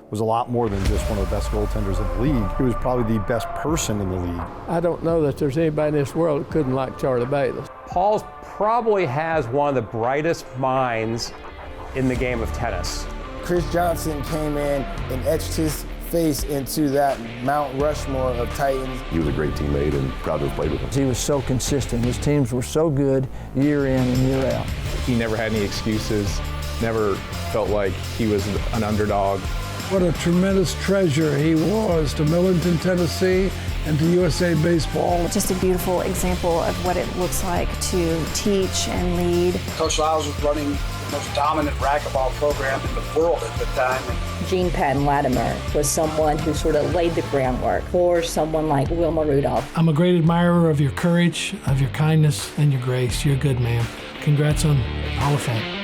was a lot more than just one of the best goaltenders in the league. He was probably the best person in the league. I don't know that there's anybody in this world that couldn't like Charlie Bayless. Paul's probably has one of the brightest minds in the game of tennis. Chris Johnson came in and etched his face into that Mount Rushmore of Titans. He was a great teammate and proud to have played with him. He was so consistent. His teams were so good year in and year out. He never had any excuses, never felt like he was an underdog. What a tremendous treasure he was to Millington, Tennessee, and to USA Baseball. Just a beautiful example of what it looks like to teach and lead. Coach Liles was running the most dominant racquetball program in the world at the time. Gene Patton Latimer was someone who sort of laid the groundwork for someone like Wilma Rudolph. I'm a great admirer of your courage, of your kindness, and your grace. You're a good man. Congrats on Hall of Fame.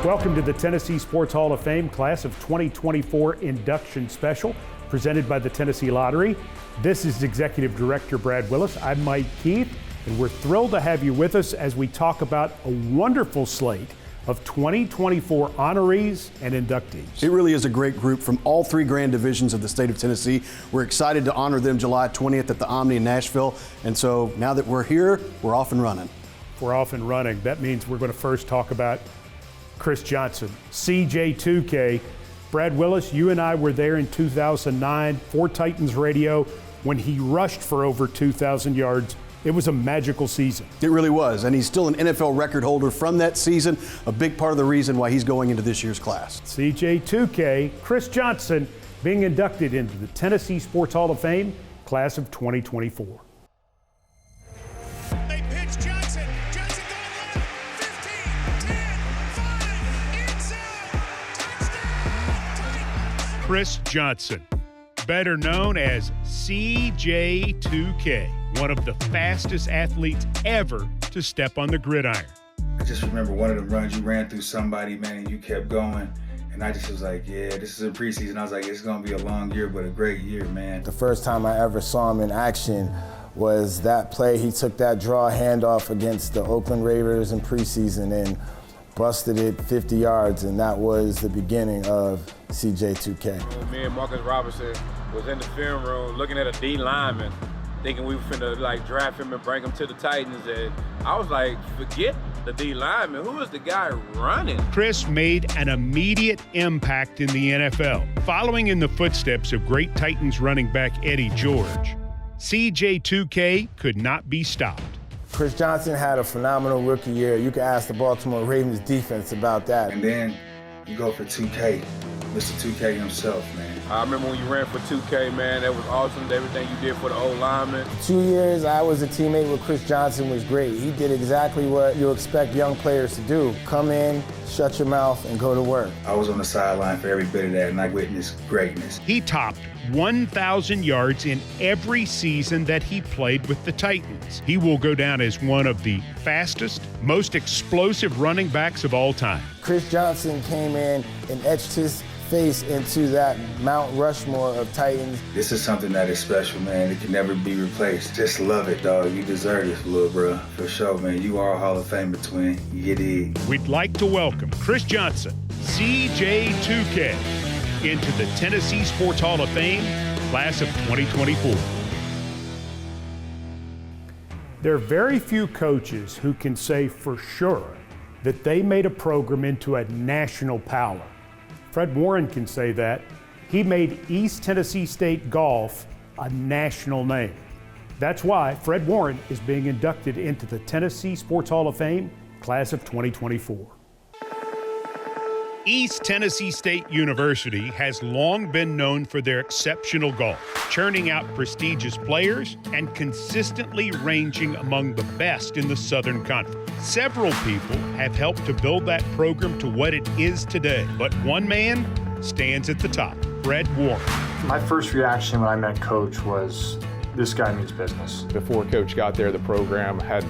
Welcome to the Tennessee Sports Hall of Fame Class of 2024 Induction Special, presented by the Tennessee Lottery. This is Executive Director Brad Willis. I'm Mike Keith, and we're thrilled to have you with us as we talk about a wonderful slate of 2024 honorees and inductees. It really is a great group from all three grand divisions of the state of Tennessee. We're excited to honor them July 20th at the Omni in Nashville. And so now that we're here, we're off and running. We're off and running. That means we're going to first talk about Chris Johnson, CJ2K. Brad Willis, you and I were there in 2009 for Titans Radio when he rushed for over 2,000 yards. It was a magical season. It really was, and he's still an NFL record holder from that season, a big part of the reason why he's going into this year's class. CJ2K, Chris Johnson, being inducted into the Tennessee Sports Hall of Fame, class of 2024. They pitch Johnson. Johnson going left. 15, 10, 5, inside. Touchdown, Titans. Chris Johnson, better known as CJ2K, one of the fastest athletes ever to step on the gridiron. I just remember one of them runs you ran through somebody, man, and you kept going. And I just was like, yeah, this is a preseason. I was like, it's going to be a long year, but a great year, man. The first time I ever saw him in action was that play. He took that draw handoff against the Oakland Raiders in preseason and busted it 50 yards, and that was the beginning of CJ2K. Me and Marcus Robinson was in the film room looking at a D lineman, thinking we were finna draft him and bring him to the Titans, and I was like, forget the D lineman, who is the guy running? Chris made an immediate impact in the NFL, following in the footsteps of great Titans running back Eddie George. CJ2K could not be stopped. Chris Johnson had a phenomenal rookie year. You can ask the Baltimore Ravens defense about that. And then you go for 2K, Mr. 2K himself, man. I remember when you ran for 2K, man, that was awesome. Everything you did for the old linemen. 2 years I was a teammate with Chris Johnson was great. He did exactly what you expect young players to do. Come in, shut your mouth, and go to work. I was on the sideline for every bit of that, and I witnessed greatness. He topped 1,000 yards in every season that he played with the Titans. He will go down as one of the fastest, most explosive running backs of all time. Chris Johnson came in and etched his face into that Mount Rushmore of Titans. This is something that is special, man. It can never be replaced. Just love it, dog. You deserve this, little bro. For sure, man. You are a Hall of Fame twin. You dig? We'd like to welcome Chris Johnson, CJ2K, into the Tennessee Sports Hall of Fame, class of 2024. There are very few coaches who can say for sure that they made a program into a national power. Fred Warren can say that. He made East Tennessee State golf a national name. That's why Fred Warren is being inducted into the Tennessee Sports Hall of Fame, class of 2024. East Tennessee State University has long been known for their exceptional golf, churning out prestigious players and consistently ranging among the best in the Southern Conference. Several people have helped to build that program to what it is today, but one man stands at the top, Fred Warren. My first reaction when I met Coach was, this guy means business. Before Coach got there, the program had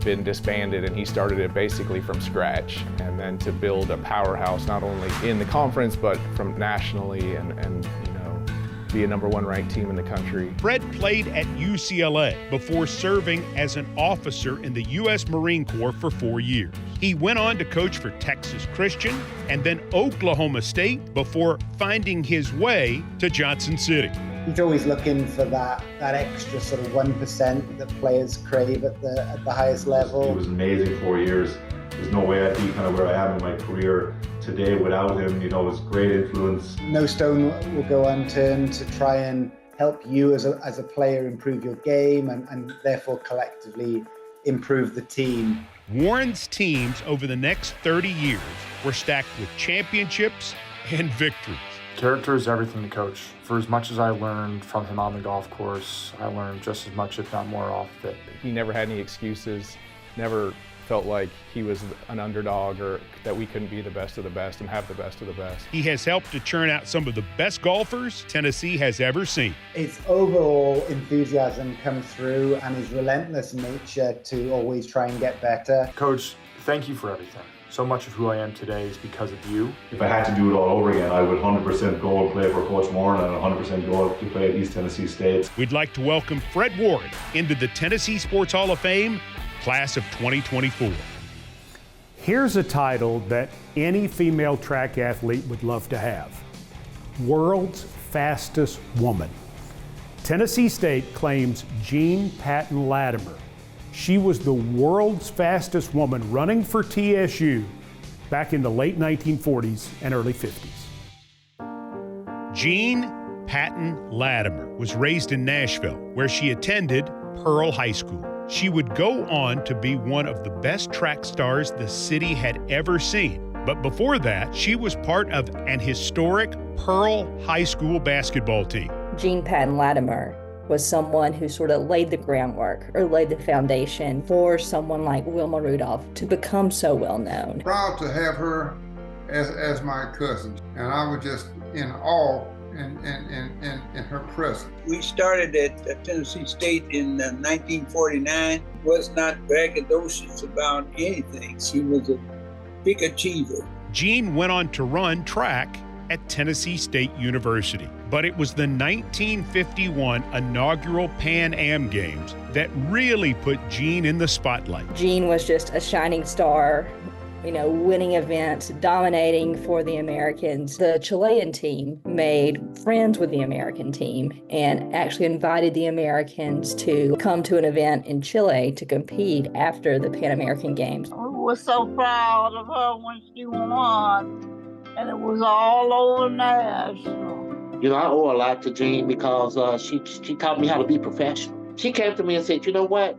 been disbanded, and he started it basically from scratch. And then to build a powerhouse, not only in the conference, but from nationally, and you know, be a #1 ranked team in the country. Fred played at UCLA before serving as an officer in the U.S. Marine Corps for 4 years. He went on to coach for Texas Christian and then Oklahoma State before finding his way to Johnson City. He's always looking for that extra sort of 1% that players crave at the highest level. He was amazing 4 years. There's no way I'd be kind of where I am in my career today without him. You know, it's great influence. No stone will go unturned to try and help you as a player improve your game and therefore collectively improve the team. Warren's teams over the next 30 years were stacked with championships and victories. Character is everything to coach. For as much as I learned from him on the golf course, I learned just as much, if not more, off it. He never had any excuses, never felt like he was an underdog or that we couldn't be the best of the best and have the best of the best. He has helped to churn out some of the best golfers Tennessee has ever seen. His overall enthusiasm comes through and his relentless nature to always try and get better. Coach, thank you for everything. So much of who I am today is because of you. If I had to do it all over again, I would 100% go and play for Coach Warren and 100% go to play at East Tennessee State. We'd like to welcome Fred Warren into the Tennessee Sports Hall of Fame, class of 2024. Here's a title that any female track athlete would love to have. World's Fastest Woman. Tennessee State claims Jean Patton Latimer. She was the world's fastest woman running for TSU back in the late 1940s and early 50s. Jean Patton Latimer was raised in Nashville, where she attended Pearl High School. She would go on to be one of the best track stars the city had ever seen. But before that, she was part of an historic Pearl High School basketball team. Jean Patton Latimer was someone who sort of laid the groundwork or laid the foundation for someone like Wilma Rudolph to become so well known. Proud to have her as my cousin, and I was just in awe in her presence. We started at Tennessee State in 1949. Was not braggadocious about anything. She was a big achiever. Jean went on to run track at Tennessee State University, but it was the 1951 inaugural Pan Am Games that really put Jean in the spotlight. Jean was just a shining star, winning events, dominating for the Americans. The Chilean team made friends with the American team and actually invited the Americans to come to an event in Chile to compete after the Pan American Games. We were so proud of her when she won. And it was all over Nashville. I owe a lot to Jean because she taught me how to be professional. She came to me and said, you know what?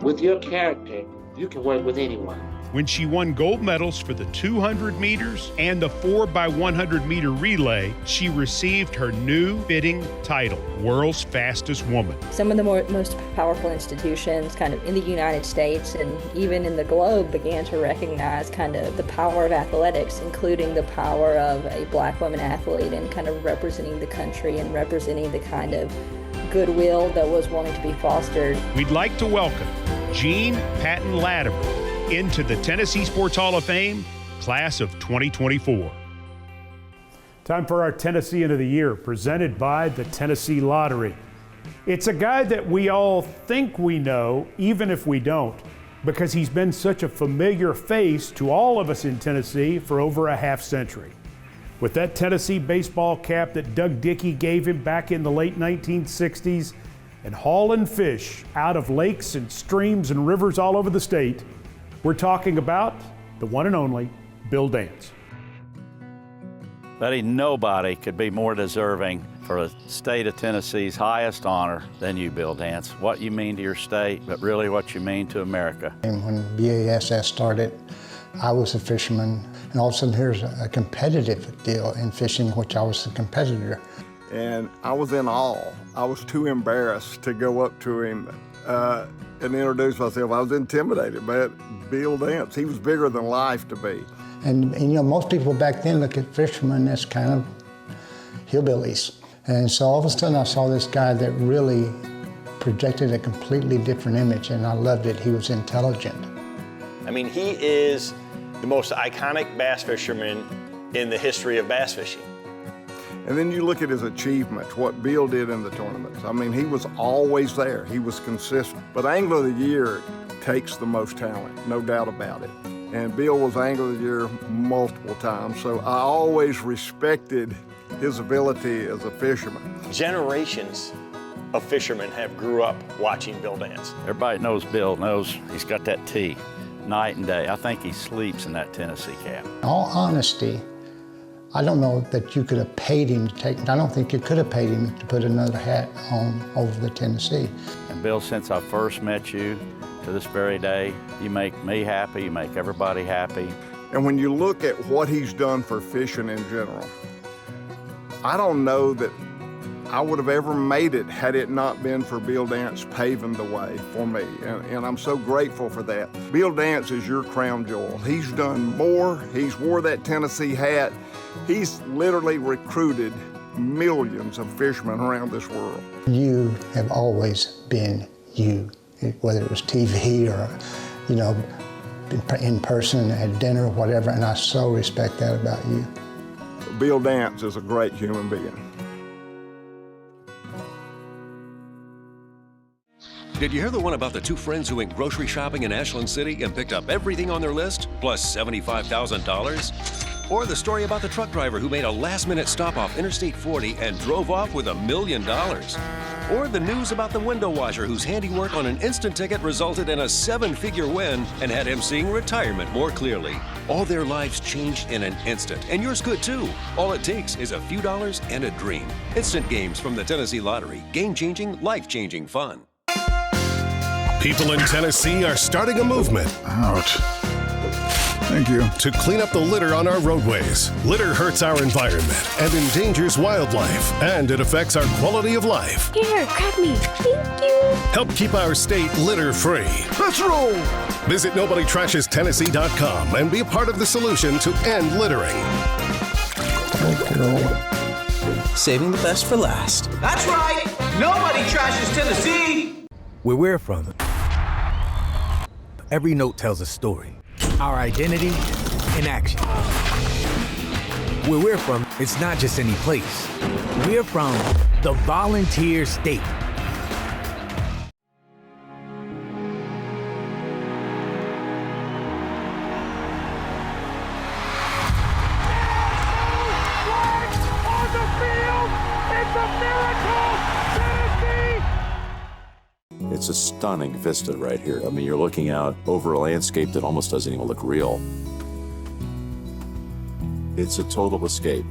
With your character, you can work with anyone. When she won gold medals for the 200 meters and the 4x100 meter relay, she received her new fitting title, World's Fastest Woman. Some of the most powerful institutions kind of in the United States and even in the globe began to recognize kind of the power of athletics, including the power of a black woman athlete and kind of representing the country and representing the kind of goodwill that was wanting to be fostered. We'd like to welcome Jean Patton Latimer into the Tennessee Sports Hall of Fame, class of 2024. Time for our Tennessean of the Year, presented by the Tennessee Lottery. It's a guy that we all think we know, even if we don't, because he's been such a familiar face to all of us in Tennessee for over a half century. With that Tennessee baseball cap that Doug Dickey gave him back in the late 1960s, and hauling fish out of lakes and streams and rivers all over the state, we're talking about the one and only Bill Dance. Buddy, nobody could be more deserving for a state of Tennessee's highest honor than you, Bill Dance. What you mean to your state, but really what you mean to America. And when BASS started, I was a fisherman, and all of a sudden here's a competitive deal in fishing, which I was a competitor. And I was in awe. I was too embarrassed to go up to him and introduce myself. I was intimidated by Bill Dance. He was bigger than life to me. And most people back then look at fishermen as kind of hillbillies. And so all of a sudden I saw this guy that really projected a completely different image, and I loved it. He was intelligent. I mean, he is the most iconic bass fisherman in the history of bass fishing. And then you look at his achievements, what Bill did in the tournaments. I mean, he was always there. He was consistent. But Angler of the Year takes the most talent, no doubt about it. And Bill was Angler of the Year multiple times, so I always respected his ability as a fisherman. Generations of fishermen have grew up watching Bill dance. Everybody knows Bill, knows he's got that tee night and day. I think he sleeps in that Tennessee cap. In all honesty, I don't know that you could have paid him to take, I don't think you could have paid him to put another hat on over the Tennessee. And Bill, since I first met you to this very day, you make me happy, you make everybody happy. And when you look at what he's done for fishing in general, I don't know that I would have ever made it had it not been for Bill Dance paving the way for me, and I'm so grateful for that. Bill Dance is your crown jewel. He's done more, he's wore that Tennessee hat, he's literally recruited millions of fishermen around this world. You have always been you, whether it was TV or, you know, in person at dinner or whatever, and I so respect that about you. Bill Dance is a great human being. Did you hear the one about the two friends who went grocery shopping in Ashland City and picked up everything on their list, plus $75,000? Or the story about the truck driver who made a last-minute stop off Interstate 40 and drove off with $1 million? Or the news about the window washer whose handiwork on an instant ticket resulted in a 7-figure win and had him seeing retirement more clearly? All their lives changed in an instant, and yours could too. All it takes is a few dollars and a dream. Instant games from the Tennessee Lottery. Game-changing, life-changing fun. People in Tennessee are starting a movement. Ouch. Thank you. To clean up the litter on our roadways. Litter hurts our environment and endangers wildlife, and it affects our quality of life. Here, grab me. Thank you. Help keep our state litter-free. Let's roll! Visit NobodyTrashesTennessee.com and be a part of the solution to end littering. Saving the best for last. That's right. Nobody trashes Tennessee. Where we're from, every note tells a story. Our identity in action. Where we're from, it's not just any place. We're from the Volunteer State. It's a stunning vista right here. I mean, you're looking out over a landscape that almost doesn't even look real. It's a total escape.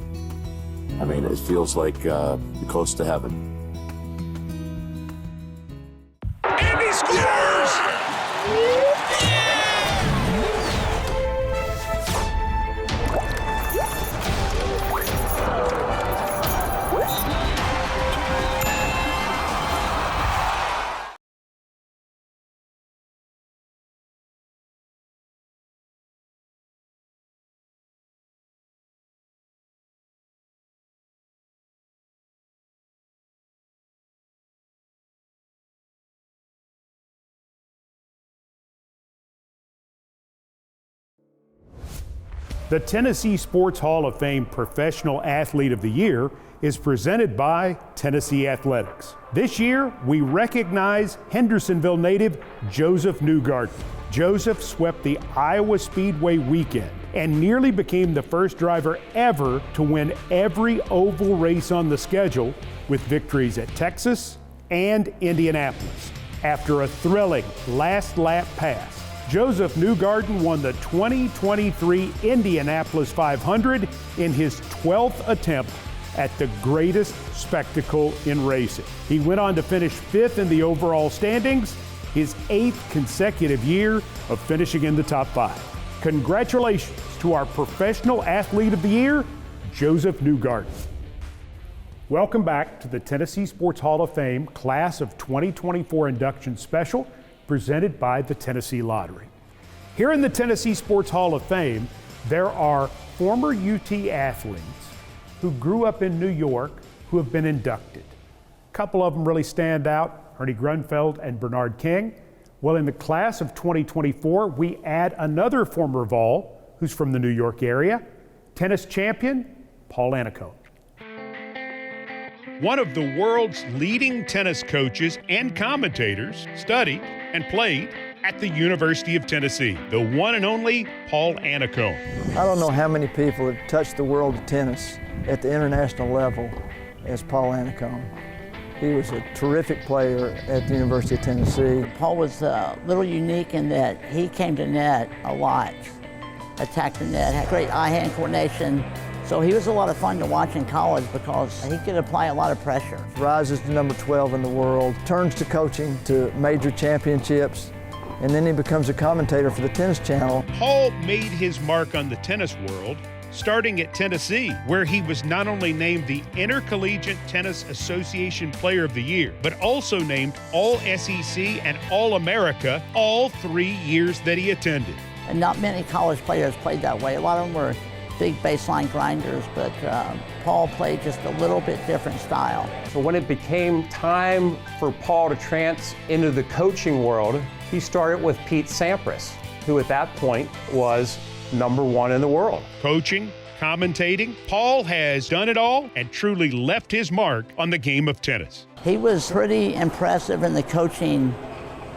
I mean, it feels like you're close to heaven. And he scores! The Tennessee Sports Hall of Fame Professional Athlete of the Year is presented by Tennessee Athletics. This year, we recognize Hendersonville native Joseph Newgarden. Joseph swept the Iowa Speedway weekend and nearly became the first driver ever to win every oval race on the schedule, with victories at Texas and Indianapolis. After a thrilling last lap pass, Joseph Newgarden won the 2023 Indianapolis 500 in his 12th attempt at the greatest spectacle in racing. He went on to finish 5th in the overall standings, his 8th consecutive year of finishing in the top 5. Congratulations to our Professional Athlete of the Year, Joseph Newgarden. Welcome back to the Tennessee Sports Hall of Fame Class of 2024 Induction Special, presented by the Tennessee Lottery. Here in the Tennessee Sports Hall of Fame, there are former UT athletes who grew up in New York who have been inducted. A couple of them really stand out, Ernie Grunfeld and Bernard King. Well, in the class of 2024, we add another former Vol who's from the New York area, tennis champion Paul Annacone. one of the world's leading tennis coaches and commentators, studied and played at the University of Tennessee, the one and only Paul Annacone. I don't know how many people have touched the world of tennis at the international level as Paul Annacone. He was a terrific player at the University of Tennessee. Paul was a little unique in that he came to net a lot, attacked the net, had great eye-hand coordination. So he was a lot of fun to watch in college because he could apply a lot of pressure. Rises to number 12 in the world, turns to coaching to major championships, and then he becomes a commentator for the Tennis Channel. Paul made his mark on the tennis world starting at Tennessee, where he was not only named the Intercollegiate Tennis Association Player of the Year, but also named All-SEC and All-America all 3 years that he attended. And not many college players played that way. A lot of them were big baseline grinders, but Paul played just a little bit different style. So when it became time for Paul to trance into the coaching world, he started with Pete Sampras, who at that point was #1 in the world. Coaching, commentating, Paul has done it all and truly left his mark on the game of tennis. He was pretty impressive in the coaching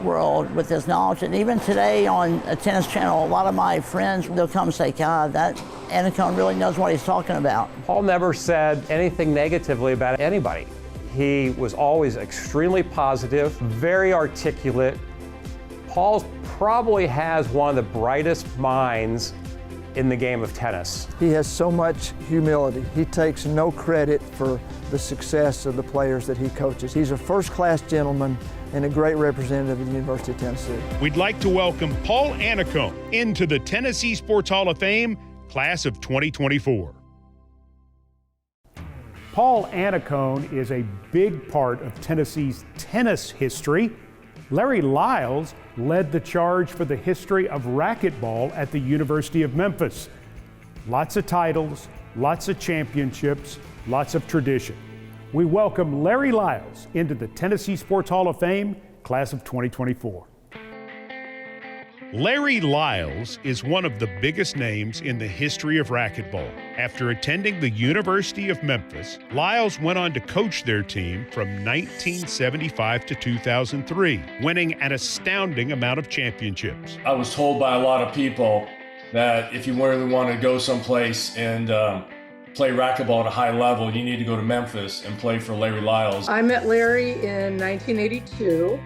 world with his knowledge, and even today on a Tennis Channel, a lot of my friends, they'll come and say, God, that Annacone really knows what he's talking about. Paul never said anything negatively about anybody. He was always extremely positive, very articulate. Paul probably has one of the brightest minds in the game of tennis. He has so much humility. He takes no credit for the success of the players that he coaches. He's a first-class gentleman and a great representative of the University of Tennessee. We'd like to welcome Paul Annacone into the Tennessee Sports Hall of Fame, class of 2024. Paul Annacone is a big part of Tennessee's tennis history. Larry Liles led the charge for the history of racquetball at the University of Memphis. Lots of titles, lots of championships, lots of tradition. We welcome Larry Liles into the Tennessee Sports Hall of Fame, class of 2024. Larry Liles is one of the biggest names in the history of racquetball. After attending the University of Memphis, Liles went on to coach their team from 1975 to 2003, winning an astounding amount of championships. I was told by a lot of people that if you really want to go someplace and play racquetball at a high level, you need to go to Memphis and play for Larry Liles. I met Larry in 1982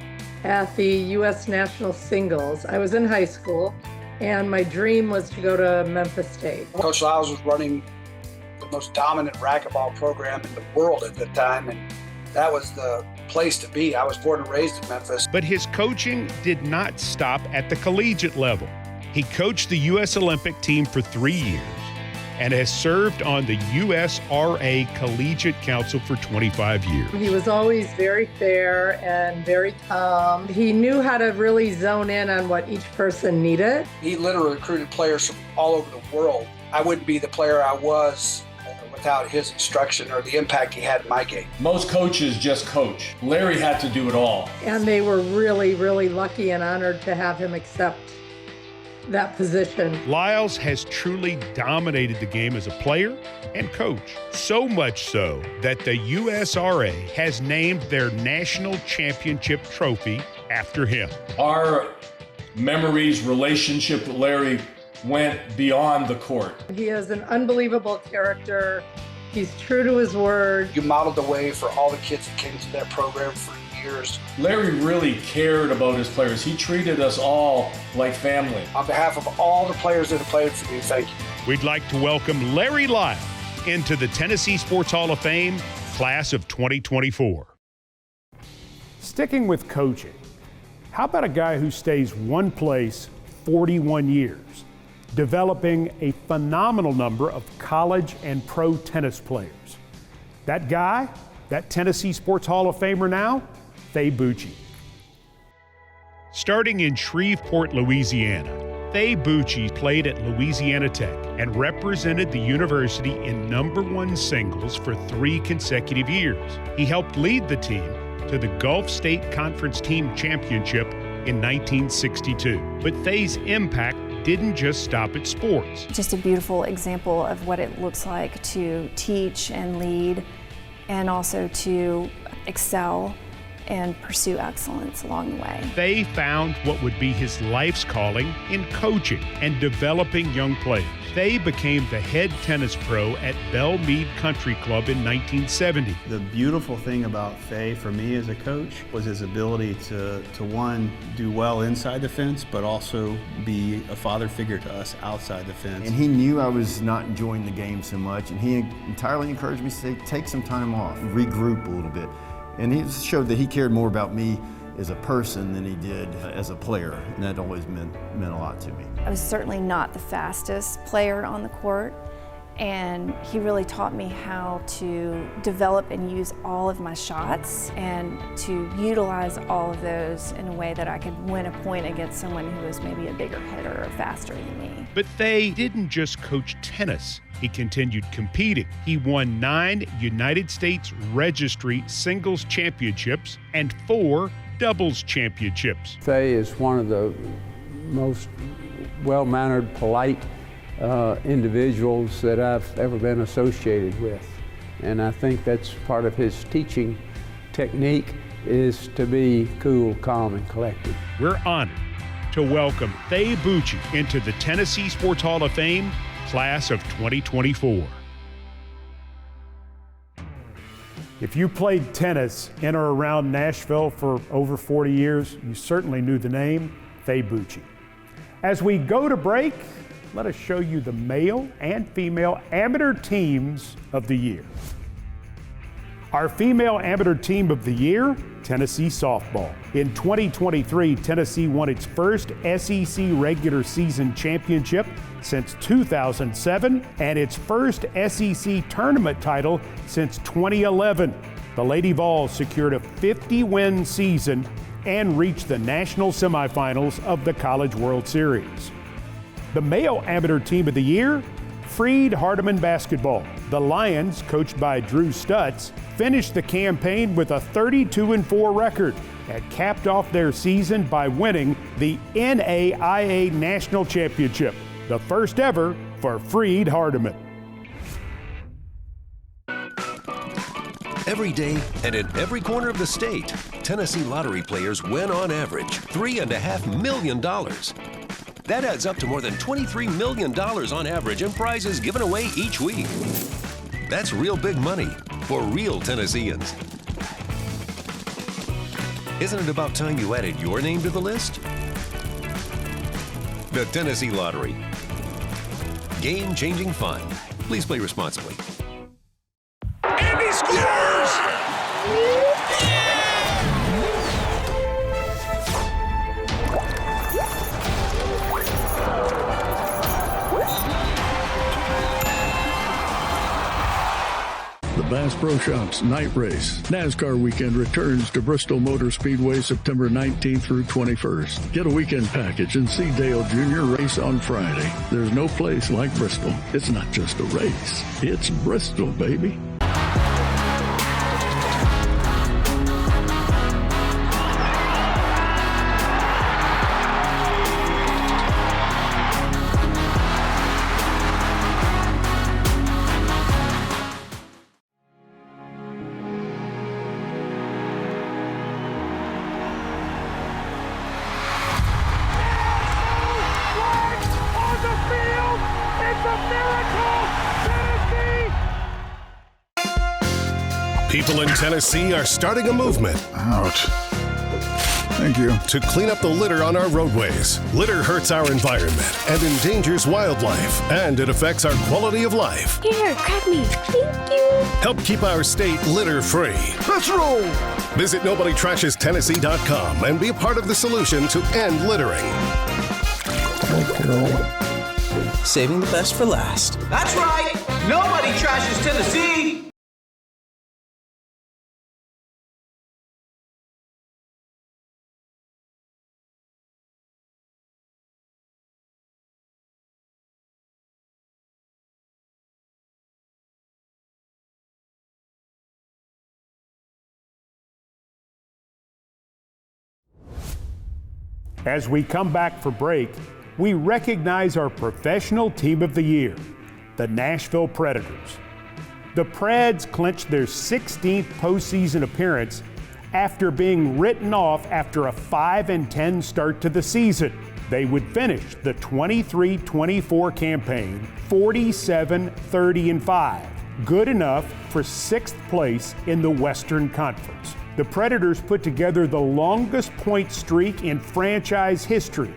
at the U.S. National Singles. I was in high school, and my dream was to go to Memphis State. Coach Liles was running the most dominant racquetball program in the world at the time, and that was the place to be. I was born and raised in Memphis. But his coaching did not stop at the collegiate level. He coached the U.S. Olympic team for 3 years and has served on the USRA Collegiate Council for 25 years. He was always very fair and very calm. He knew how to really zone in on what each person needed. He literally recruited players from all over the world. I wouldn't be the player I was without his instruction or the impact he had in my game. Most coaches just coach. Larry had to do it all. And they were really, really lucky and honored to have him accept that position. Liles has truly dominated the game as a player and coach, so much so that the USRA has named their national championship trophy after him. Our memories, relationship with Larry went beyond the court. He is an unbelievable character. He's true to his word. You modeled the way for all the kids that came through that program for years. Larry really cared about his players. He treated us all like family. On behalf of all the players that have played for me, thank you. We'd like to welcome Larry Liles into the Tennessee Sports Hall of Fame, class of 2024. Sticking with coaching, how about a guy who stays one place 41 years, developing a phenomenal number of college and pro tennis players? That guy, that Tennessee Sports Hall of Famer now, Fae Buchi. Starting in Shreveport, Louisiana, Fae Buchi played at Louisiana Tech and represented the university in #1 singles for 3 consecutive years. He helped lead the team to the Gulf State Conference Team Championship in 1962. But Fae's impact didn't just stop at sports. Just a beautiful example of what it looks like to teach and lead and also to excel and pursue excellence along the way. Fae found what would be his life's calling in coaching and developing young players. Fae became the head tennis pro at Belle Meade Country Club in 1970. The beautiful thing about Fae for me as a coach was his ability to one, do well inside the fence, but also be a father figure to us outside the fence. And he knew I was not enjoying the game so much, and he entirely encouraged me to say, take some time off, regroup a little bit. And he showed that he cared more about me as a person than he did as a player, and that always meant a lot to me. I was certainly not the fastest player on the court, and he really taught me how to develop and use all of my shots and to utilize all of those in a way that I could win a point against someone who was maybe a bigger hitter or faster than me. But Fae didn't just coach tennis. He continued competing. He won 9 United States Registry Singles Championships and 4 Doubles Championships. Fae is one of the most well-mannered, polite individuals that I've ever been associated with. And I think that's part of his teaching technique, is to be cool, calm, and collected. We're honored to welcome Fae Buchi into the Tennessee Sports Hall of Fame, class of 2024. If you played tennis in or around Nashville for over 40 years, you certainly knew the name Fae Buchi. As we go to break, let us show you the male and female amateur teams of the year. Our female amateur team of the year, Tennessee softball. In 2023, Tennessee won its first SEC regular season championship since 2007 and its first SEC tournament title since 2011. The Lady Vols secured a 50-win season and reached the national semifinals of the College World Series. The male amateur team of the year, Freed Hardeman basketball. The Lions, coached by Drew Stutz, finished the campaign with a 32-4 record and capped off their season by winning the NAIA National Championship, the first ever for Freed Hardeman. Every day and in every corner of the state, Tennessee lottery players win on average $3.5 million. That adds up to more than $23 million on average in prizes given away each week. That's real big money for real Tennesseans. Isn't it about time you added your name to the list? The Tennessee Lottery. Game-changing fun. Please play responsibly. And he scores! Bass Pro Shops Night Race NASCAR weekend returns to Bristol Motor Speedway September 19th through 21st. Get a weekend package and see Dale Jr. race on Friday. There's no place like Bristol. It's not just a race. It's Bristol, baby. People in Tennessee are starting a movement. Ouch. Thank you. To clean up the litter on our roadways. Litter hurts our environment and endangers wildlife, and it affects our quality of life. Here, grab me. Thank you. Help keep our state litter-free. Let's roll! Visit NobodyTrashesTennessee.com and be a part of the solution to end littering. Saving the best for last. That's right. Nobody trashes Tennessee. As we come back for break, we recognize our professional team of the year, the Nashville Predators. The Preds clinched their 16th postseason appearance after being written off after a 5-10 start to the season. They would finish the 23-24 campaign 47-30-5, good enough for 6th place in the Western Conference. The Predators put together the longest point streak in franchise history,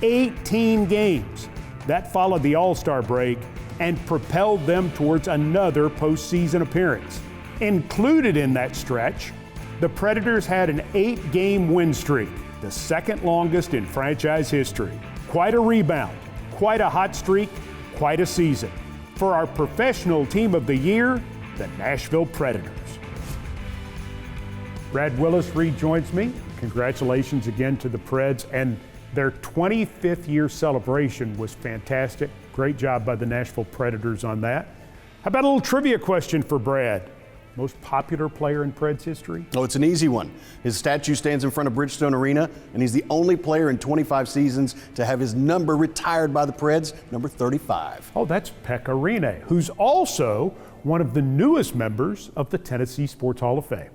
18 games. That followed the All-Star break and propelled them towards another postseason appearance. Included in that stretch, the Predators had an 8-game win streak, the second longest in franchise history. Quite a rebound, quite a hot streak, quite a season. For our professional team of the year, the Nashville Predators. Brad Willis rejoins me. Congratulations again to the Preds, and their 25th year celebration was fantastic. Great job by the Nashville Predators on that. How about a little trivia question for Brad? Most popular player in Preds history? Oh, it's an easy one. His statue stands in front of Bridgestone Arena, and he's the only player in 25 seasons to have his number retired by the Preds, number 35. Oh, that's Pekka Rinne, who's also one of the newest members of the Tennessee Sports Hall of Fame.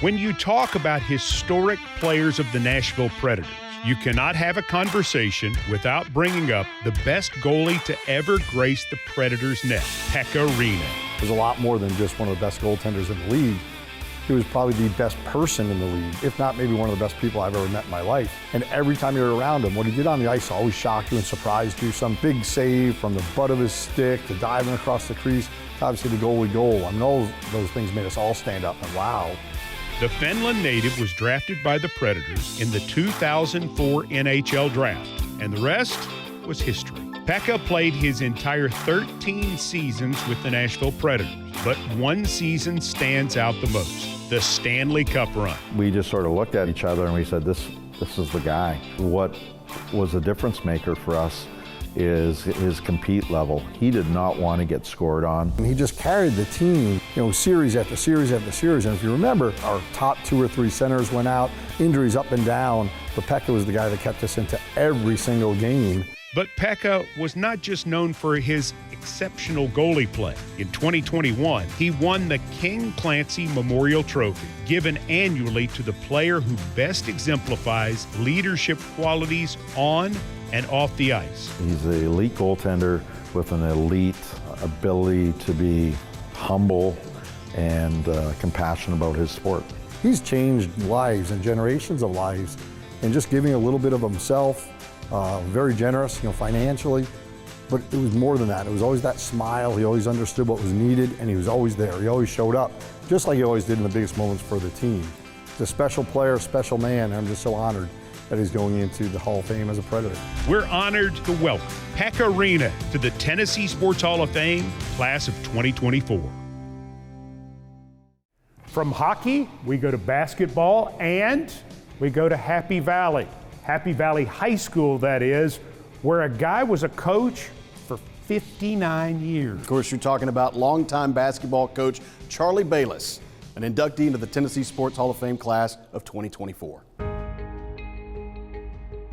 When you talk about historic players of the Nashville Predators, you cannot have a conversation without bringing up the best goalie to ever grace the Predators' net, Pekka Rinne. He was a lot more than just one of the best goaltenders in the league. He was probably the best person in the league, if not maybe one of the best people I've ever met in my life. And every time you were around him, what he did on the ice always shocked you and surprised you. Some big save from the butt of his stick to diving across the crease, to obviously the goalie goal. I mean, all those things made us all stand up and wow. The Finland native was drafted by the Predators in the 2004 NHL draft, and the rest was history. Pekka played his entire 13 seasons with the Nashville Predators, but one season stands out the most, the Stanley Cup run. We just sort of looked at each other and we said, this is the guy. What was a difference maker for us is his compete level. He did not want to get scored on. And he just carried the team, series after series after series. And if you remember, our top 2 or 3 centers went out, injuries up and down, but Pekka was the guy that kept us into every single game. But Pekka was not just known for his exceptional goalie play. In 2021, he won the King Clancy Memorial Trophy, given annually to the player who best exemplifies leadership qualities on and off the ice. He's an elite goaltender with an elite ability to be humble and compassionate about his sport. He's changed lives and generations of lives, and just giving a little bit of himself, very generous, financially, but it was more than that. It was always that smile. He always understood what was needed, and he was always there. He always showed up, just like he always did in the biggest moments for the team. He's a special player, a special man, and I'm just so honored that he's going into the Hall of Fame as a Predator. We're honored to welcome Pekka Rinne to the Tennessee Sports Hall of Fame, class of 2024. From hockey, we go to basketball, and we go to Happy Valley. Happy Valley High School, that is, where a guy was a coach for 59 years. Of course, you're talking about longtime basketball coach Charlie Bayless, an inductee into the Tennessee Sports Hall of Fame class of 2024.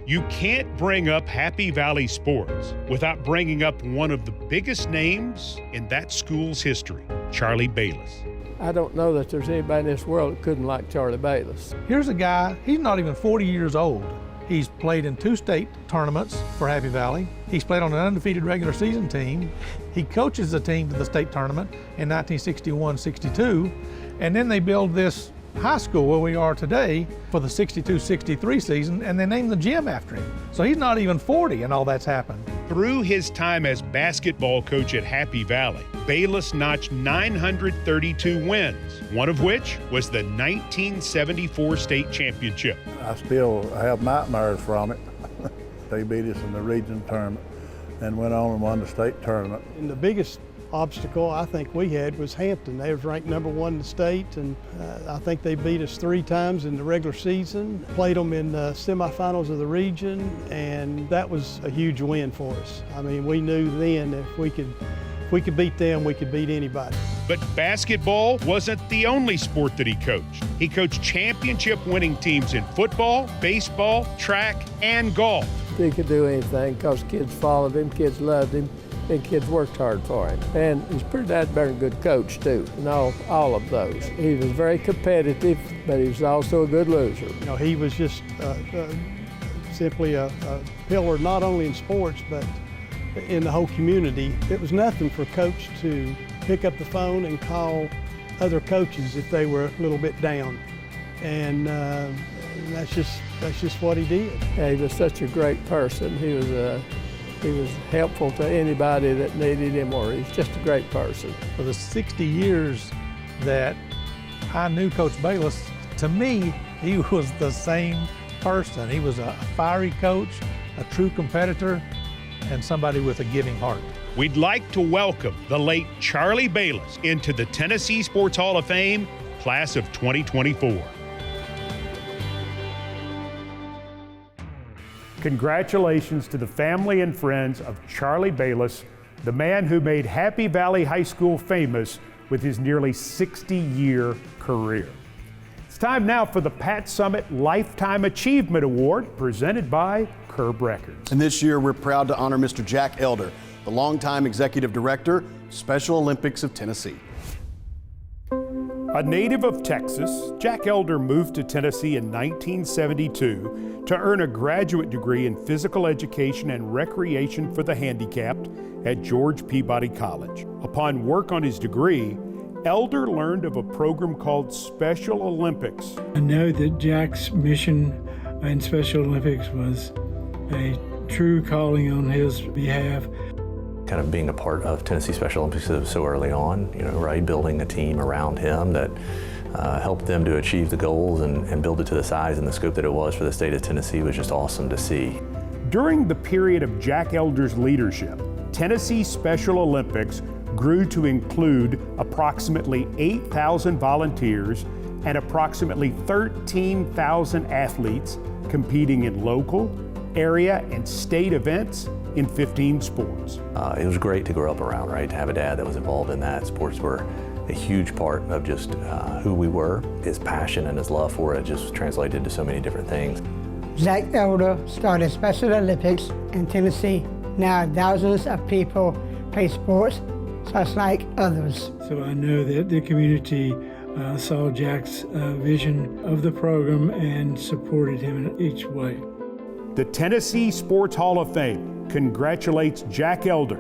You can't bring up Happy Valley sports without bringing up one of the biggest names in that school's history, Charlie Bayless. I don't know that there's anybody in this world that couldn't like Charlie Bayless. Here's a guy, he's not even 40 years old. He's played in 2 state tournaments for Happy Valley. He's played on an undefeated regular season team. He coaches the team to the state tournament in 1961-62, and then they build this high school where we are today for the 62-63 season, and they named the gym after him. So he's not even 40 and all that's happened. Through his time as basketball coach at Happy Valley, Bayless notched 932 wins, one of which was the 1974 state championship. I still have nightmares from it. They beat us in the region tournament and went on and won the state tournament. And the biggest obstacle I think we had was Hampton. They was ranked #1 in the state, and I think they beat us 3 times in the regular season, played them in the semifinals of the region, and that was a huge win for us. I mean, we knew then if we could beat them, we could beat anybody. But basketball wasn't the only sport that he coached. He coached championship winning teams in football, baseball, track, and golf. he could do anything because kids followed him, kids loved him, and kids worked hard for him. And he's pretty darn good coach too, and all of those. He was very competitive, but he was also a good loser. You know, he was just simply a pillar not only in sports but in the whole community. It was nothing for a coach to pick up the phone and call other coaches if they were a little bit down, and that's just what he did. Yeah, he was such a great person. He was helpful to anybody that needed him, or he's just a great person. For the 60 years that I knew Coach Bayless, to me, he was the same person. He was a fiery coach, a true competitor, and somebody with a giving heart. We'd like to welcome the late Charlie Bayless into the Tennessee Sports Hall of Fame, class of 2024. Congratulations to the family and friends of Charlie Bayless, the man who made Happy Valley High School famous with his nearly 60-year career. It's time now for the Pat Summitt Lifetime Achievement Award, presented by Curb Records. And this year, we're proud to honor Mr. Jack Elder, the longtime executive director, Special Olympics of Tennessee. A native of Texas, Jack Elder moved to Tennessee in 1972 to earn a graduate degree in physical education and recreation for the handicapped at George Peabody College. Upon work on his degree, Elder learned of a program called Special Olympics. I know that Jack's mission in Special Olympics was a true calling on his behalf. Kind of being a part of Tennessee Special Olympics so early on, right, building a team around him that helped them to achieve the goals and build it to the size and the scope that it was for the state of Tennessee was just awesome to see. During the period of Jack Elder's leadership, Tennessee Special Olympics grew to include approximately 8,000 volunteers and approximately 13,000 athletes competing in local, area, and state events in 15 sports. It was great to grow up around, right? To have a dad that was involved in that. Sports were a huge part of just who we were. His passion and his love for it just translated to so many different things. Jack Elder started Special Olympics in Tennessee. Now thousands of people play sports just like others. So I know that the community saw Jack's vision of the program and supported him in each way. The Tennessee Sports Hall of Fame congratulates Jack Elder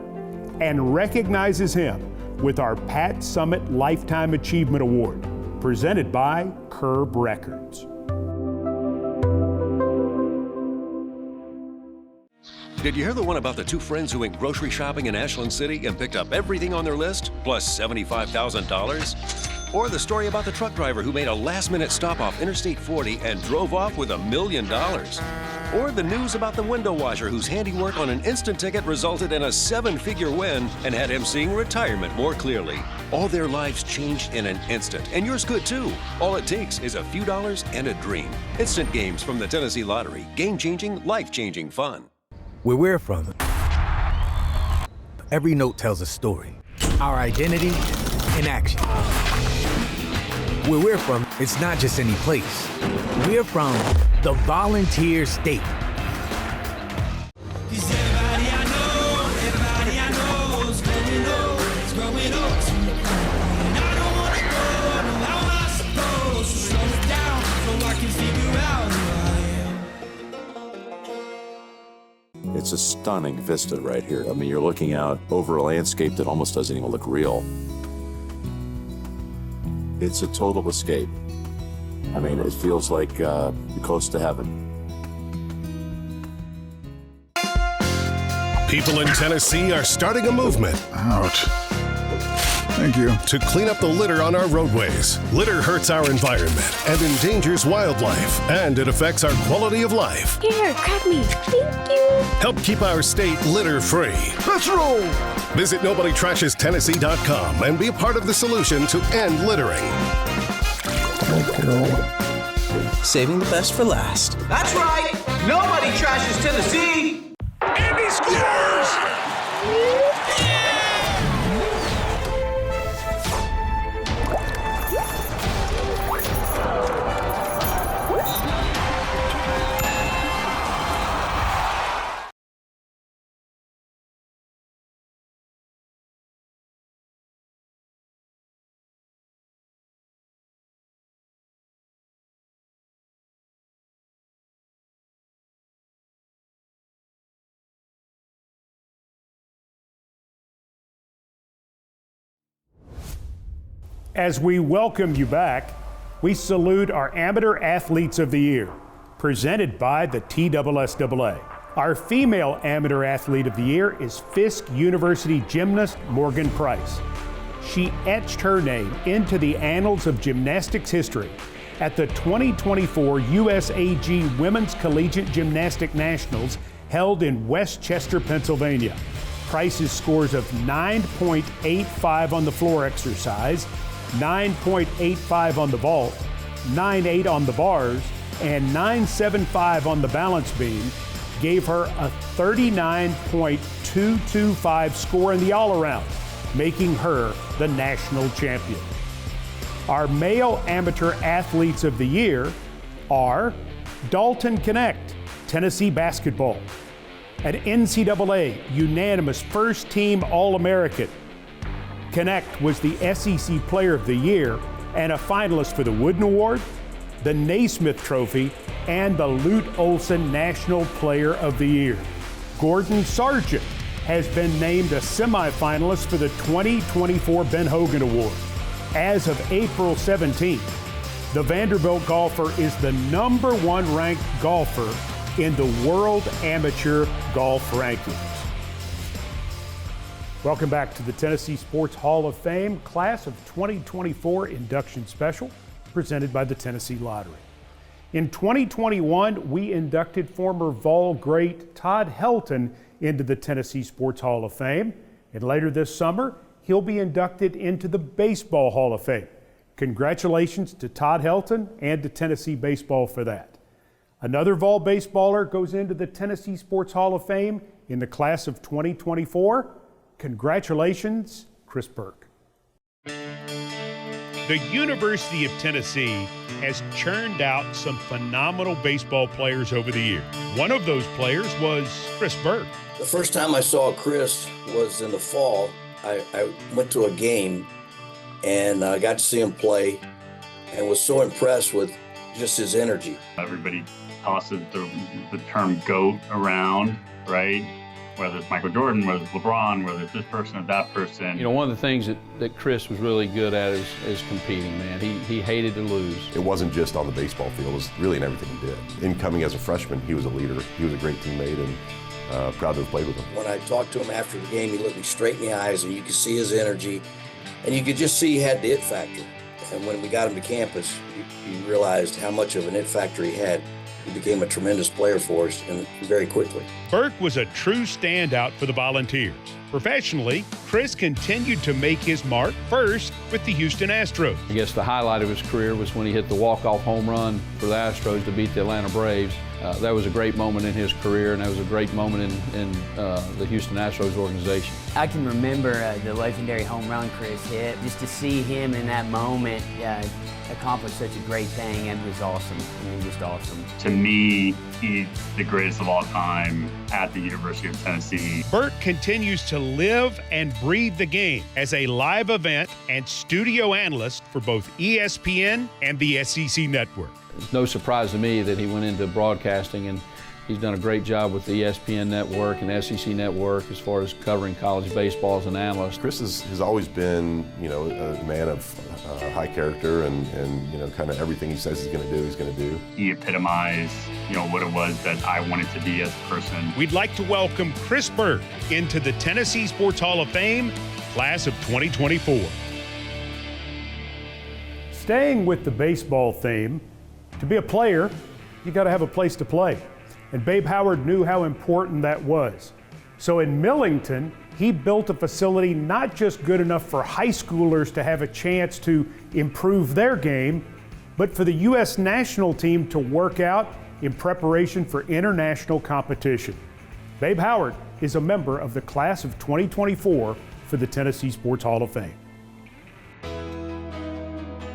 and recognizes him with our Pat Summitt Lifetime Achievement Award, presented by Curb Records. Did you hear the one about the two friends who went grocery shopping in Ashland City and picked up everything on their list, plus $75,000? Or the story about the truck driver who made a last-minute stop off Interstate 40 and drove off with $1 million? Or the news about the window washer whose handiwork on an instant ticket resulted in a 7-figure win and had him seeing retirement more clearly. All their lives changed in an instant, and yours could too. All it takes is a few dollars and a dream. Instant games from the Tennessee Lottery. Game-changing, life-changing fun. Where we're from, every note tells a story. Our identity in action. Where we're from, it's not just any place. We're from the Volunteer State. It's a stunning vista right here. I mean, you're looking out over a landscape that almost doesn't even look real. It's a total escape. I mean, it feels like you're close to heaven. People in Tennessee are starting a movement. Ouch. Thank you. To clean up the litter on our roadways. Litter hurts our environment and endangers wildlife, and it affects our quality of life. Here, grab me. Thank you. Help keep our state litter-free. Let's roll! Visit NobodyTrashesTennessee.com and be a part of the solution to end littering. Saving the best for last. That's right. Nobody trashes Tennessee. And he scores! As we welcome you back, we salute our Amateur Athletes of the Year, presented by the TSSAA. Our female Amateur Athlete of the Year is Fisk University gymnast Morgan Price. She etched her name into the annals of gymnastics history at the 2024 USAG Women's Collegiate Gymnastic Nationals held in Westchester, Pennsylvania. Price's scores of 9.85 on the floor exercise, 9.85 on the vault, 9.8 on the bars, and 9.75 on the balance beam gave her a 39.225 score in the all-around, making her the national champion. Our male Amateur Athletes of the Year are Dalton Connect, Tennessee basketball, an NCAA unanimous first-team All-American. Connect was the SEC Player of the Year and a finalist for the Wooden Award, the Naismith Trophy, and the Lute Olson National Player of the Year. Gordon Sargent has been named a semifinalist for the 2024 Ben Hogan Award. As of April 17th, the Vanderbilt golfer is the #1 ranked golfer in the World Amateur Golf Rankings. Welcome back to the Tennessee Sports Hall of Fame Class of 2024 Induction Special, presented by the Tennessee Lottery. In 2021, we inducted former Vol great Todd Helton into the Tennessee Sports Hall of Fame, and later this summer, he'll be inducted into the Baseball Hall of Fame. Congratulations to Todd Helton and to Tennessee Baseball for that. Another Vol baseballer goes into the Tennessee Sports Hall of Fame in the class of 2024. Congratulations, Chris Burke. The University of Tennessee has churned out some phenomenal baseball players over the years. One of those players was Chris Burke. The first time I saw Chris was in the fall. I went to a game and I got to see him play and was so impressed with just his energy. Everybody tosses the term GOAT around, right? Whether it's Michael Jordan, whether it's LeBron, whether it's this person or that person. You know, one of the things that Chris was really good at is competing, man. He hated to lose. It wasn't just on the baseball field, it was really in everything he did. Incoming as a freshman, he was a leader. He was a great teammate and proud to have played with him. When I talked to him after the game, he looked me straight in the eyes and you could see his energy and you could just see he had the it factor. And when we got him to campus, he realized how much of an it factor he had. He became a tremendous player for us and very quickly. Burke was a true standout for the Volunteers. Professionally, Chris continued to make his mark first with the Houston Astros. I guess the highlight of his career was when he hit the walk-off home run for the Astros to beat the Atlanta Braves. That was a great moment in his career, and that was a great moment in the Houston Astros organization. I can remember the legendary home run Chris hit. Just to see him in that moment accomplish such a great thing, it was awesome. I mean, just awesome. To me, he's the greatest of all time at the University of Tennessee. Burke continues to live and breathe the game as a live event and studio analyst for both ESPN and the SEC Network. It's no surprise to me that he went into broadcasting, and he's done a great job with the ESPN Network and the SEC Network as far as covering college baseball as an analyst. Chris has always been, you know, a man of high character and you know, kind of everything he says he's going to do, he's going to do. He epitomized, you know, what it was that I wanted to be as a person. We'd like to welcome Chris Burke into the Tennessee Sports Hall of Fame, class of 2024. Staying with the baseball theme, to be a player, you got to have a place to play. And Babe Howard knew how important that was. So in Millington, he built a facility not just good enough for high schoolers to have a chance to improve their game, but for the U.S. national team to work out in preparation for international competition. Babe Howard is a member of the class of 2024 for the Tennessee Sports Hall of Fame.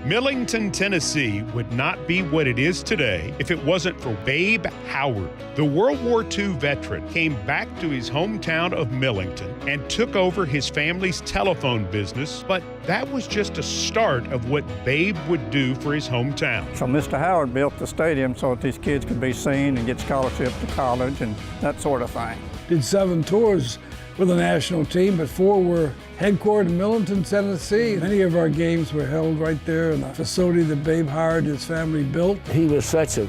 Millington, Tennessee would not be what it is today if it wasn't for Babe Howard. The World War II veteran came back to his hometown of Millington and took over his family's telephone business, but that was just a start of what Babe would do for his hometown. So Mr. Howard built the stadium so that these kids could be seen and get scholarships to college and that sort of thing. Did 7 tours for the national team, but 4 were headquartered in Millington, Tennessee. Many of our games were held right there in the facility that Babe Howard and his family built. He was such a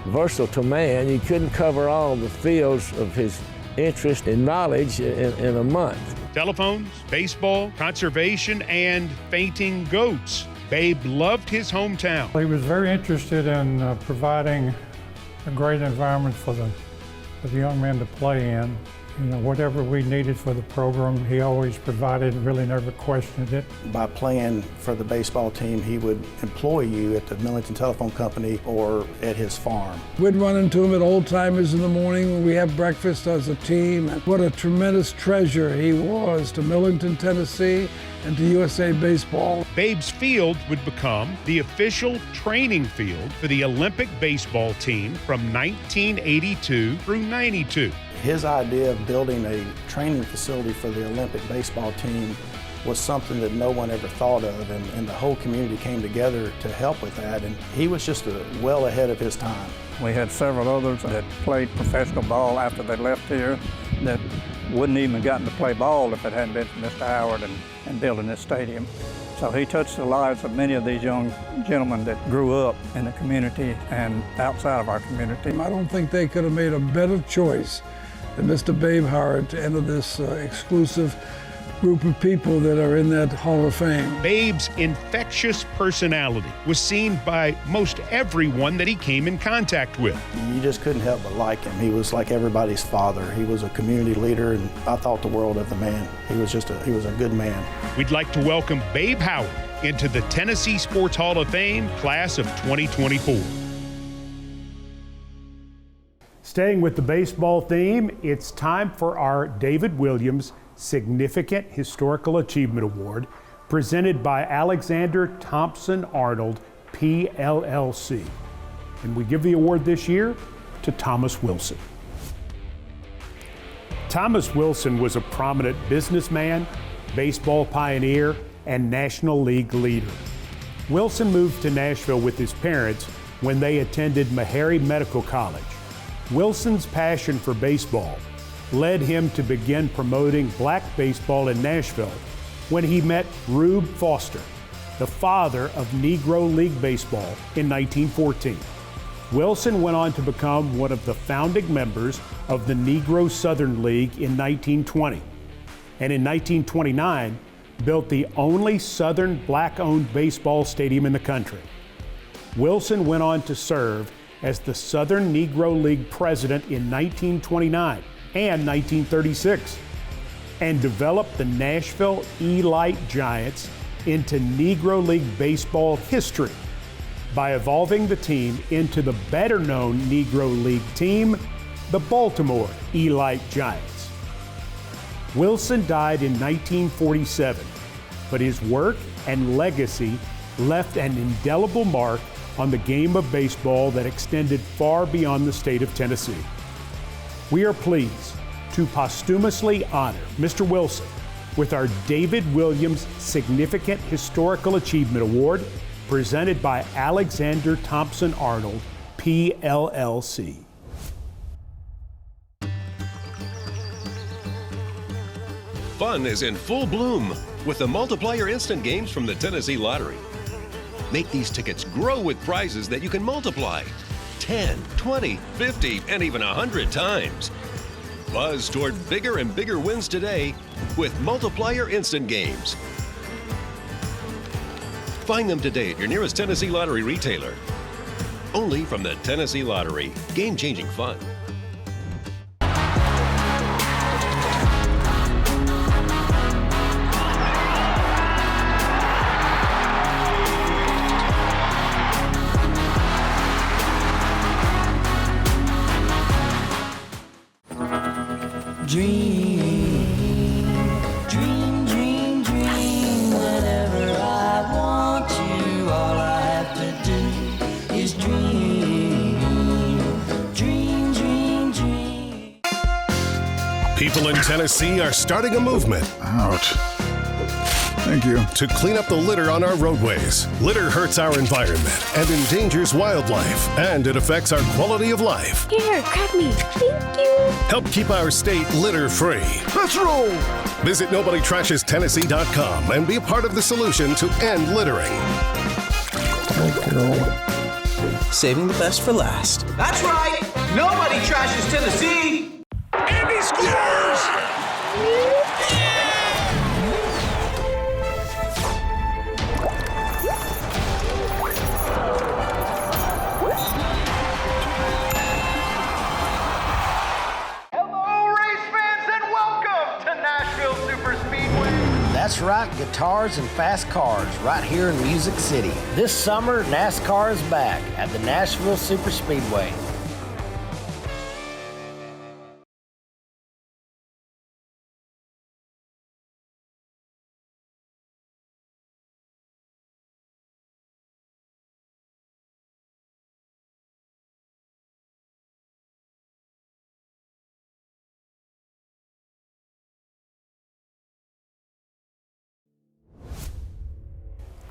versatile man. You couldn't cover all the fields of his interest and knowledge in a month. Telephones, baseball, conservation, and fainting goats. Babe loved his hometown. He was very interested in providing a great environment for the young men to play in. You know, whatever we needed for the program, he always provided, really never questioned it. By playing for the baseball team, he would employ you at the Millington Telephone Company or at his farm. We'd run into him at Old Timers in the morning when we have breakfast as a team. And what a tremendous treasure he was to Millington, Tennessee, and to USA Baseball. Babe's field would become the official training field for the Olympic baseball team from 1982 through 92. His idea of building a training facility for the Olympic baseball team was something that no one ever thought of, and the whole community came together to help with that, and he was just well ahead of his time. We had several others that played professional ball after they left here that wouldn't even have gotten to play ball if it hadn't been for Mr. Howard and building this stadium. So he touched the lives of many of these young gentlemen that grew up in the community and outside of our community. I don't think they could have made a better choice than Mr. Babe Howard to enter this exclusive group of people that are in that Hall of Fame. Babe's infectious personality was seen by most everyone that he came in contact with. You just couldn't help but like him. He was like everybody's father. He was a community leader, and I thought the world of the man. He was a good man. We'd like to welcome Babe Howard into the Tennessee Sports Hall of Fame class of 2024. Staying with the baseball theme, it's time for our David Williams Significant Historical Achievement Award, presented by Alexander Thompson Arnold, PLLC. And we give the award this year to Thomas Wilson. Thomas Wilson was a prominent businessman, baseball pioneer, and National League leader. Wilson moved to Nashville with his parents when they attended Meharry Medical College. Wilson's passion for baseball led him to begin promoting black baseball in Nashville when he met Rube Foster, the father of Negro League Baseball, in 1914. Wilson went on to become one of the founding members of the Negro Southern League in 1920, and in 1929 built the only Southern black-owned baseball stadium in the country. Wilson went on to serve as the Southern Negro League president in 1929 and 1936, and developed the Nashville Elite Giants into Negro League baseball history by evolving the team into the better-known Negro League team, the Baltimore Elite Giants. Wilson died in 1947, but his work and legacy left an indelible mark on the game of baseball that extended far beyond the state of Tennessee. We are pleased to posthumously honor Mr. Wilson with our David Williams Significant Historical Achievement Award, presented by Alexander Thompson Arnold, PLLC. Fun is in full bloom with the Multiplier Instant Games from the Tennessee Lottery. Make these tickets grow with prizes that you can multiply 10, 20, 50, and even 100 times. Buzz toward bigger and bigger wins today with Multiplier Instant Games. Find them today at your nearest Tennessee Lottery retailer. Only from the Tennessee Lottery. Game-changing fun. Dream, dream, dream, dream. Whenever I want you, all I have to do is dream, dream, dream, dream. People in Tennessee are starting a movement. Ouch. Thank you. To clean up the litter on our roadways. Litter hurts our environment and endangers wildlife, and it affects our quality of life. Here, grab me. Thank you. Help keep our state litter-free. Let's roll! Visit NobodyTrashesTennessee.com and be a part of the solution to end littering. Saving the best for last. That's right. Nobody trashes Tennessee. And he scores! Hello, race fans, and welcome to Nashville Super Speedway. That's right, guitars and fast cars right here in Music City. This summer, NASCAR is back at the Nashville Super Speedway.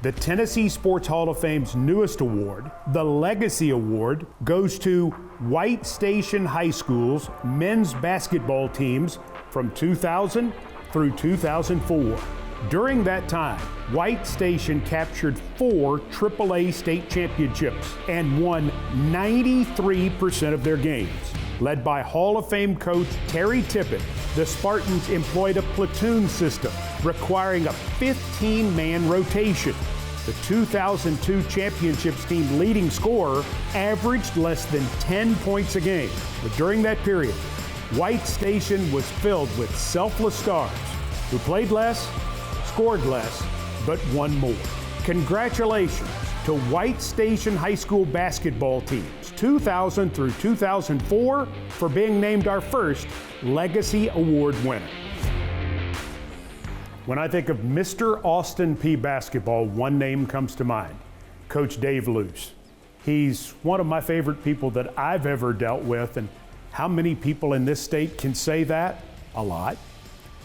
The Tennessee Sports Hall of Fame's newest award, the Legacy Award, goes to White Station High School's men's basketball teams from 2000 through 2004. During that time, White Station captured 4 AAA state championships and won 93% of their games. Led by Hall of Fame coach Terry Tippett, the Spartans employed a platoon system requiring a 15-man rotation. The 2002 championships team leading scorer averaged less than 10 points a game. But during that period, White Station was filled with selfless stars who played less, scored less, but won more. Congratulations to White Station High School basketball teams, 2000 through 2004, for being named our first Legacy Award winner. When I think of Mr. Austin Peay basketball, one name comes to mind, Coach Dave Loos. He's one of my favorite people that I've ever dealt with, and how many people in this state can say that? A lot.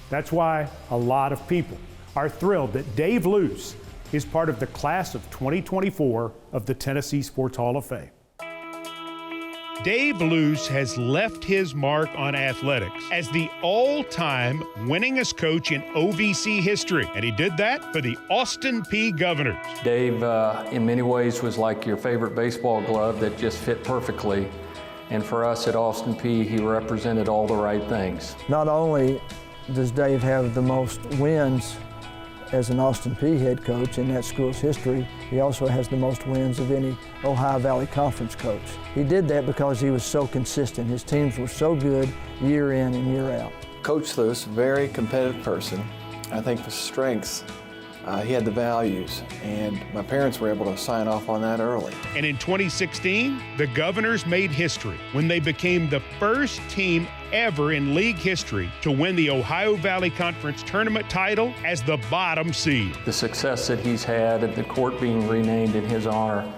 That's why a lot of people are thrilled that Dave Loos is part of the class of 2024 of the Tennessee Sports Hall of Fame. Dave Loos has left his mark on athletics as the all-time winningest coach in OVC history, and he did that for the Austin Peay Governors. Dave, in many ways, was like your favorite baseball glove that just fit perfectly. And for us at Austin Peay, he represented all the right things. Not only does Dave have the most wins as an Austin Peay head coach in that school's history, he also has the most wins of any Ohio Valley Conference coach. He did that because he was so consistent. His teams were so good year in and year out. Coach Loos, very competitive person. I think for strengths, he had the values, and my parents were able to sign off on that early. And in 2016, the Governors made history when they became the first team ever in league history to win the Ohio Valley Conference tournament title as the bottom seed. The success that he's had and the court being renamed in his honor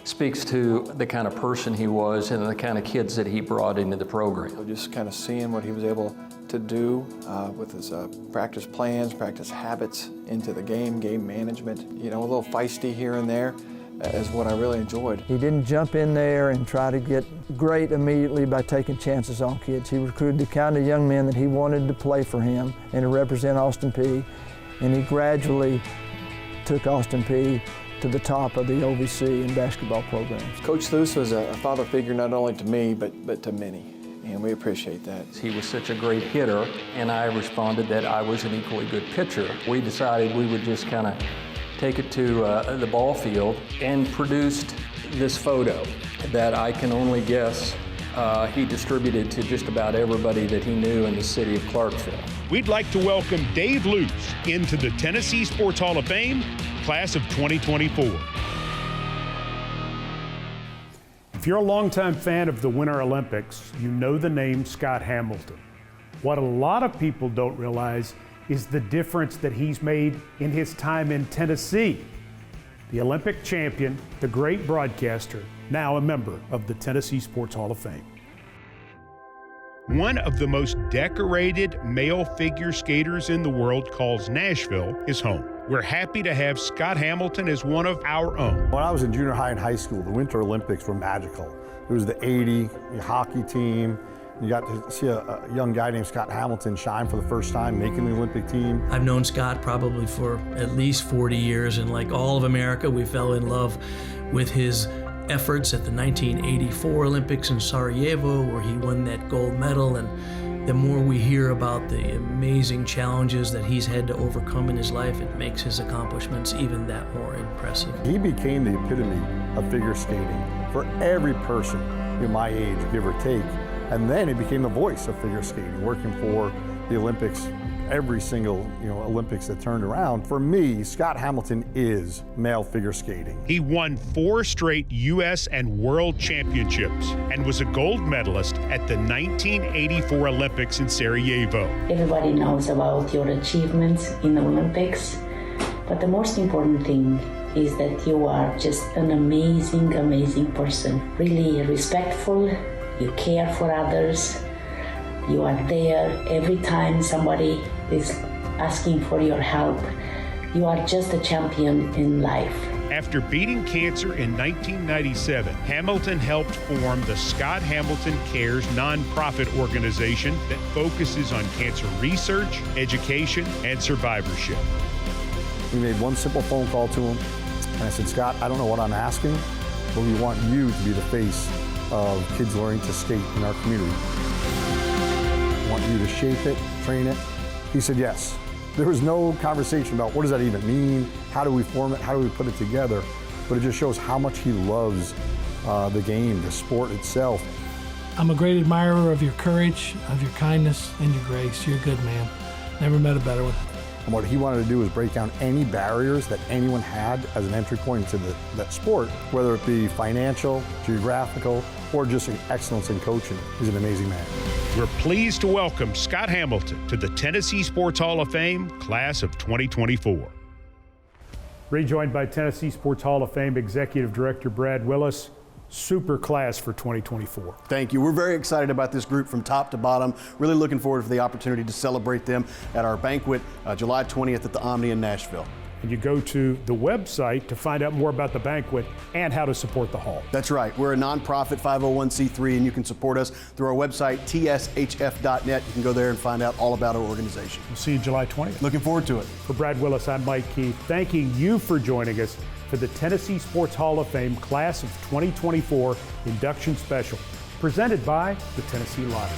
speaks to the kind of person he was and the kind of kids that he brought into the program. So just kind of seeing what he was able to do with his practice plans, practice habits into the game management, you know, a little feisty here and there, is what I really enjoyed. He didn't jump in there and try to get great immediately by taking chances on kids. He recruited the kind of young men that he wanted to play for him and to represent Austin Peay, and he gradually took Austin Peay to the top of the OVC and basketball programs. Coach Loos was a father figure not only to me, but to many, and we appreciate that. He was such a great hitter, and I responded that I was an equally good pitcher. We decided we would just kind of take it to the ball field and produced this photo that I can only guess he distributed to just about everybody that he knew in the city of Clarksville. We'd like to welcome Dave Loos into the Tennessee Sports Hall of Fame, class of 2024. If you're a longtime fan of the Winter Olympics, you know the name Scott Hamilton. What a lot of people don't realize is the difference that he's made in his time in Tennessee. The Olympic champion, the great broadcaster, now a member of the Tennessee Sports Hall of Fame. One of the most decorated male figure skaters in the world calls Nashville his home. We're happy to have Scott Hamilton as one of our own. When I was in junior high and high school, the Winter Olympics were magical. It was the 80 hockey team. You got to see a young guy named Scott Hamilton shine for the first time, making the Olympic team. I've known Scott probably for at least 40 years, and like all of America, we fell in love with his efforts at the 1984 Olympics in Sarajevo, where he won that gold medal. And the more we hear about the amazing challenges that he's had to overcome in his life, it makes his accomplishments even that more impressive. He became the epitome of figure skating for every person in my age, give or take. And then he became the voice of figure skating, working for the Olympics, every single Olympics that turned around. For me, Scott Hamilton is male figure skating. He won 4 straight U.S. and World Championships and was a gold medalist at the 1984 Olympics in Sarajevo. Everybody knows about your achievements in the Olympics, but the most important thing is that you are just an amazing, amazing person. Really respectful. You care for others. You are there every time somebody is asking for your help. You are just a champion in life. After beating cancer in 1997, Hamilton helped form the Scott Hamilton Cares nonprofit organization that focuses on cancer research, education, and survivorship. We made one simple phone call to him, and I said, Scott, I don't know what I'm asking, but we want you to be the face of kids learning to skate in our community. I want you to shape it, train it. He said yes. There was no conversation about what does that even mean, how do we form it, how do we put it together, but it just shows how much he loves the game, the sport itself. I'm a great admirer of your courage, of your kindness, and your grace. You're a good man. Never met a better one. And what he wanted to do was break down any barriers that anyone had as an entry point into that sport, whether it be financial, geographical, or just excellence in coaching. He's an amazing man. We're pleased to welcome Scott Hamilton to the Tennessee Sports Hall of Fame, class of 2024. Rejoined by Tennessee Sports Hall of Fame Executive Director Brad Willis. Super class for 2024. Thank you. We're very excited about this group from top to bottom. Really looking forward for the opportunity to celebrate them at our banquet July 20th at the Omni in Nashville. And you go to the website to find out more about the banquet and how to support the hall. That's right. We're a nonprofit 501c3, and you can support us through our website, tshf.net. You can go there and find out all about our organization. We'll see you July 20th. Looking forward to it. For Brad Willis, I'm Mike Keith, thanking you for joining us for the Tennessee Sports Hall of Fame Class of 2024 Induction Special, presented by the Tennessee Lottery.